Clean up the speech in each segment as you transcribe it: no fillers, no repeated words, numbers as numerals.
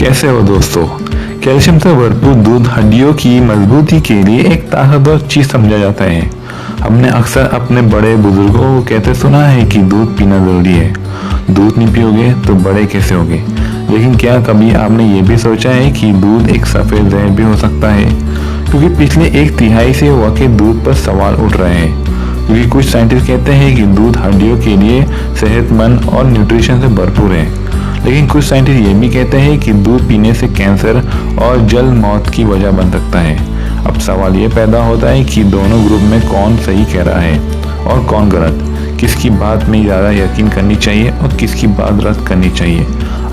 कैसे हो दोस्तों। कैल्शियम से भरपूर दूध हड्डियों की मजबूती के लिए एक ताकतवर चीज समझा जाता है। हमने अक्सर अपने बड़े बुजुर्गों को कहते सुना है कि दूध पीना जरूरी है। दूध नहीं पियोगे तो बड़े कैसे होगे। लेकिन क्या कभी आपने ये भी सोचा है कि दूध एक सफेद जहर भी हो सकता है। क्योंकि पिछले 1/3 से वाकई दूध पर सवाल उठ रहे हैं। क्योंकि कुछ साइंटिस्ट कहते हैं कि दूध हड्डियों के लिए सेहतमंद और न्यूट्रिशन से भरपूर है, लेकिन कुछ साइंटिस्ट ये भी कहते हैं कि दूध पीने से कैंसर और जल्द मौत की वजह बन सकता है। अब सवाल ये पैदा होता है कि दोनों ग्रुप में कौन सही कह रहा है और कौन गलत। किसकी बात में ज़्यादा यकीन करनी चाहिए और किसकी बात रद्द करनी चाहिए।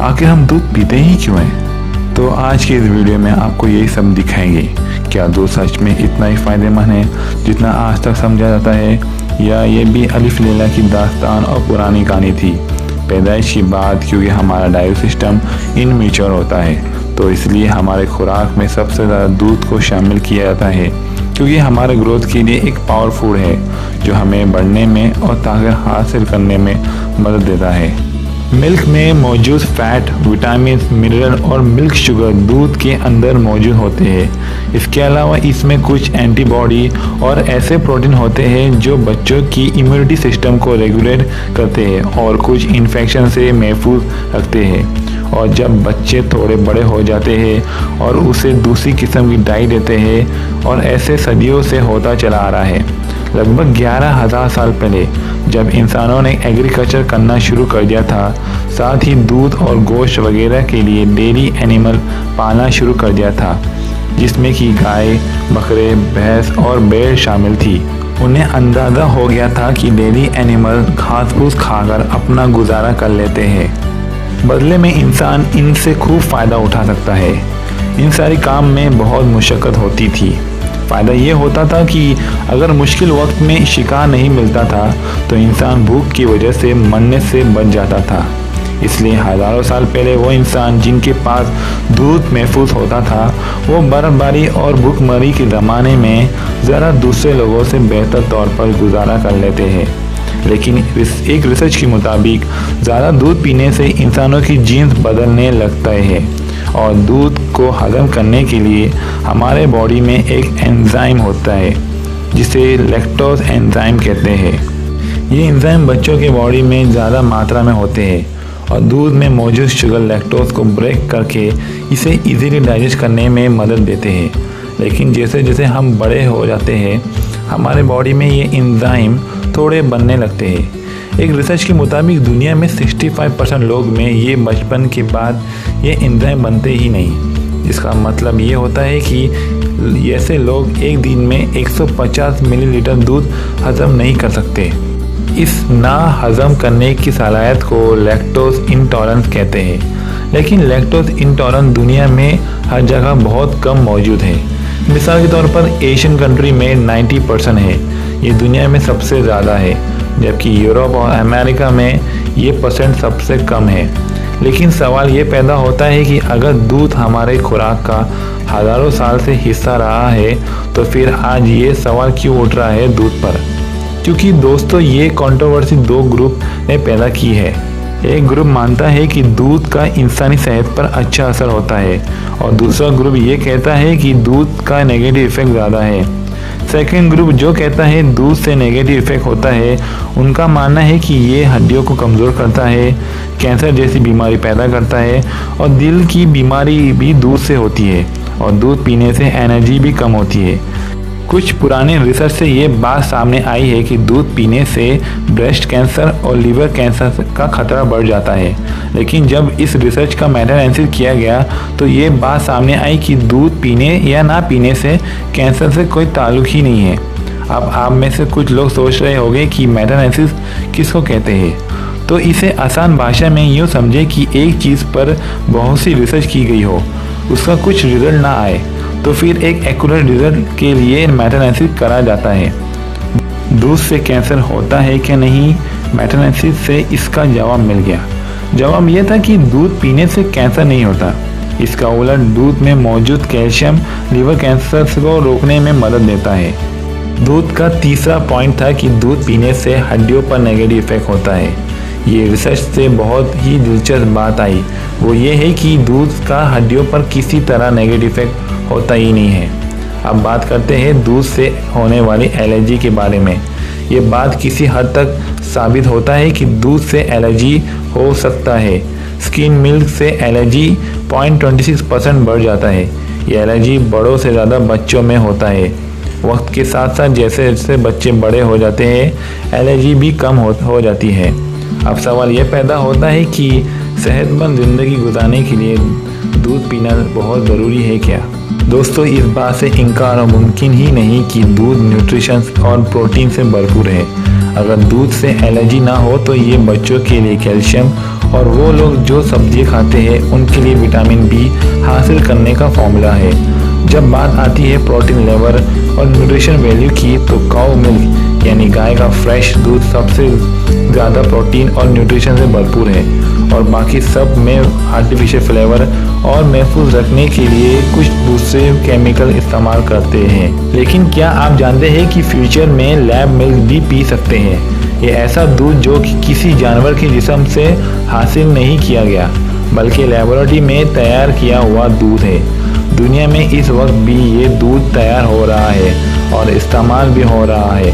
आखिर हम दूध पीते ही क्यों हैं। तो आज की इस वीडियो में आपको यही सब दिखाएंगे। क्या दूध सच में इतना ही फायदेमंद है जितना आज तक समझा जाता है, या ये भी अलिफ लैला की दास्तान और पुरानी कहानी थी। पैदाइश की बात, क्योंकि हमारा डाइजेस्ट सिस्टम इनमेच्योर होता है तो इसलिए हमारे खुराक में सबसे ज़्यादा दूध को शामिल किया जाता है, क्योंकि हमारे ग्रोथ के लिए एक पावर फूड है जो हमें बढ़ने में और ताकत हासिल करने में मदद देता है। मिल्क में मौजूद फैट, विटामिन, मिनरल और मिल्क शुगर दूध के अंदर मौजूद होते हैं। इसके अलावा इसमें कुछ एंटीबॉडी और ऐसे प्रोटीन होते हैं जो बच्चों की इम्यूनिटी सिस्टम को रेगुलेट करते हैं और कुछ इन्फेक्शन से महफूज रखते हैं। और जब बच्चे थोड़े बड़े हो जाते हैं और उसे दूसरी किस्म की डाइट देते हैं, और ऐसे सदियों से होता चला आ रहा है। लगभग 11,000 साल पहले जब इंसानों ने एग्रीकल्चर करना शुरू कर दिया था, साथ ही दूध और गोश्त वगैरह के लिए डेयरी एनिमल पालना शुरू कर दिया था, जिसमें कि गाय, बकरे, भैंस और भेड़ शामिल थी। उन्हें अंदाज़ा हो गया था कि डेयरी एनिमल घास फूस खाकर अपना गुजारा कर लेते हैं, बदले में इंसान इनसे खूब फ़ायदा उठा सकता है। इन सारे काम में बहुत मुशक्क़त होती थी। फ़ायदा ये होता था कि अगर मुश्किल वक्त में शिकार नहीं मिलता था तो इंसान भूख की वजह से मरने से बच जाता था। इसलिए हज़ारों साल पहले वो इंसान जिनके पास दूध महफूज होता था, वो बर्फबारी और भूखमरी के ज़माने में ज़रा दूसरे लोगों से बेहतर तौर पर गुजारा कर लेते हैं। लेकिन एक रिसर्च के मुताबिक ज़्यादा दूध पीने से इंसानों की जीन्स बदलने लगता है, और दूध को हजम करने के लिए हमारे बॉडी में एक एंजाइम होता है जिसे लैक्टोज एंजाइम कहते हैं। ये एंजाइम बच्चों के बॉडी में ज़्यादा मात्रा में होते हैं और दूध में मौजूद शुगर लैक्टोज को ब्रेक करके इसे इजीली डाइजेस्ट करने में मदद देते हैं। लेकिन जैसे जैसे हम बड़े हो जाते हैं, हमारे बॉडी में ये एंजाइम थोड़े बनने लगते हैं। एक रिसर्च के मुताबिक दुनिया में 65% लोग में ये बचपन के बाद ये एंजाइम बनते ही नहीं। इसका मतलब ये होता है कि ऐसे लोग एक दिन में 150 मिलीलीटर दूध हजम नहीं कर सकते। इस ना हजम करने की सलाहियत को लैक्टोज इंटॉलरेंस कहते हैं। लेकिन लैक्टोज इंटॉलरेंस दुनिया में हर जगह बहुत कम मौजूद है। मिसाल के तौर पर एशियन कंट्री में 90% है, ये दुनिया में सबसे ज़्यादा है, जबकि यूरोप और अमेरिका में ये परसेंट सबसे कम है। लेकिन सवाल ये पैदा होता है कि अगर दूध हमारे खुराक का हज़ारों साल से हिस्सा रहा है तो फिर आज ये सवाल क्यों उठ रहा है दूध पर। क्योंकि दोस्तों, ये कंट्रोवर्सी दो ग्रुप ने पैदा की है। एक ग्रुप मानता है कि दूध का इंसानी सेहत पर अच्छा असर होता है, और दूसरा ग्रुप ये कहता है कि दूध का नेगेटिव इफेक्ट ज़्यादा है। सेकेंड ग्रुप जो कहता है दूध से नेगेटिव इफेक्ट होता है, उनका मानना है कि ये हड्डियों को कमज़ोर करता है, कैंसर जैसी बीमारी पैदा करता है, और दिल की बीमारी भी दूध से होती है, और दूध पीने से एनर्जी भी कम होती है। कुछ पुराने रिसर्च से ये बात सामने आई है कि दूध पीने से ब्रेस्ट कैंसर और लीवर कैंसर का खतरा बढ़ जाता है। लेकिन जब इस रिसर्च का मेटा एनालिसिस किया गया तो ये बात सामने आई कि दूध पीने या ना पीने से कैंसर से कोई ताल्लुक ही नहीं है। अब आप में से कुछ लोग सोच रहे होंगे कि मेटा एनालिसिस किसको कहते हैं। तो इसे आसान भाषा में यूँ समझे कि एक चीज़ पर बहुत सी रिसर्च की गई हो, उसका कुछ रिजल्ट ना आए तो फिर एक एक्यूरेट रिजल्ट के लिए मेटा एनालिसिस करा जाता है। दूध से कैंसर होता है क्या नहीं, मेटा एनालिसिस से इसका जवाब मिल गया। जवाब यह था कि दूध पीने से कैंसर नहीं होता। इसका उलट दूध में मौजूद कैल्शियम लीवर कैंसर को रोकने में मदद देता है। दूध का तीसरा पॉइंट था कि दूध पीने से हड्डियों पर नेगेटिव इफेक्ट होता है। ये रिसर्च से बहुत ही दिलचस्प बात आई, वो ये है कि दूध का हड्डियों पर किसी तरह नेगेटिव इफेक्ट होता ही नहीं है। अब बात करते हैं दूध से होने वाली एलर्जी के बारे में। ये बात किसी हद तक साबित होता है कि दूध से एलर्जी हो सकता है। स्किम मिल्क से एलर्जी 0.26% बढ़ जाता है। ये एलर्जी बड़ों से ज़्यादा बच्चों में होता है। वक्त के साथ साथ जैसे जैसे बच्चे बड़े हो जाते हैं एलर्जी भी कम हो जाती है। अब सवाल ये पैदा होता है कि सेहतमंद ज़िंदगी गुजारने के लिए दूध पीना बहुत ज़रूरी है क्या? दोस्तों, इस बात से इनकार मुमकिन ही नहीं कि दूध न्यूट्रिशन और प्रोटीन से भरपूर है। अगर दूध से एलर्जी ना हो तो ये बच्चों के लिए कैल्शियम और वो लोग जो सब्जी खाते हैं उनके लिए विटामिन बी हासिल करने का फॉर्मूला है। जब बात आती है प्रोटीन लेवल और न्यूट्रिशन वैल्यू की तो काऊ मिल्क यानी गाय का फ्रेश दूध सबसे ज़्यादा प्रोटीन और न्यूट्रिशन से भरपूर है और बाकी सब में आर्टिफिशियल फ्लेवर और महफूज रखने के लिए कुछ दूसरे केमिकल इस्तेमाल करते हैं। लेकिन क्या आप जानते हैं कि फ्यूचर में लैब मिल्क भी पी सकते हैं? ये ऐसा दूध जो कि किसी जानवर के जिस्म से हासिल नहीं किया गया बल्कि लेबोरेटरी में तैयार किया हुआ दूध है। दुनिया में इस वक्त भी ये दूध तैयार हो रहा है और इस्तेमाल भी हो रहा है।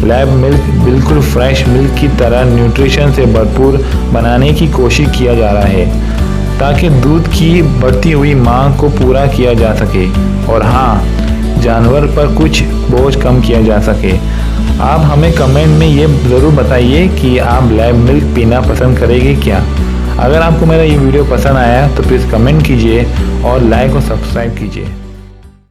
लैब मिल्क बिल्कुल फ्रेश मिल्क की तरह न्यूट्रिशन से भरपूर बनाने की कोशिश किया जा रहा है ताकि दूध की बढ़ती हुई मांग को पूरा किया जा सके और हाँ, जानवर पर कुछ बोझ कम किया जा सके। आप हमें कमेंट में ये ज़रूर बताइए कि आप लैब मिल्क पीना पसंद करेंगे क्या? अगर आपको मेरा ये वीडियो पसंद आया तो प्लीज़ कमेंट कीजिए और लाइक और सब्सक्राइब कीजिए।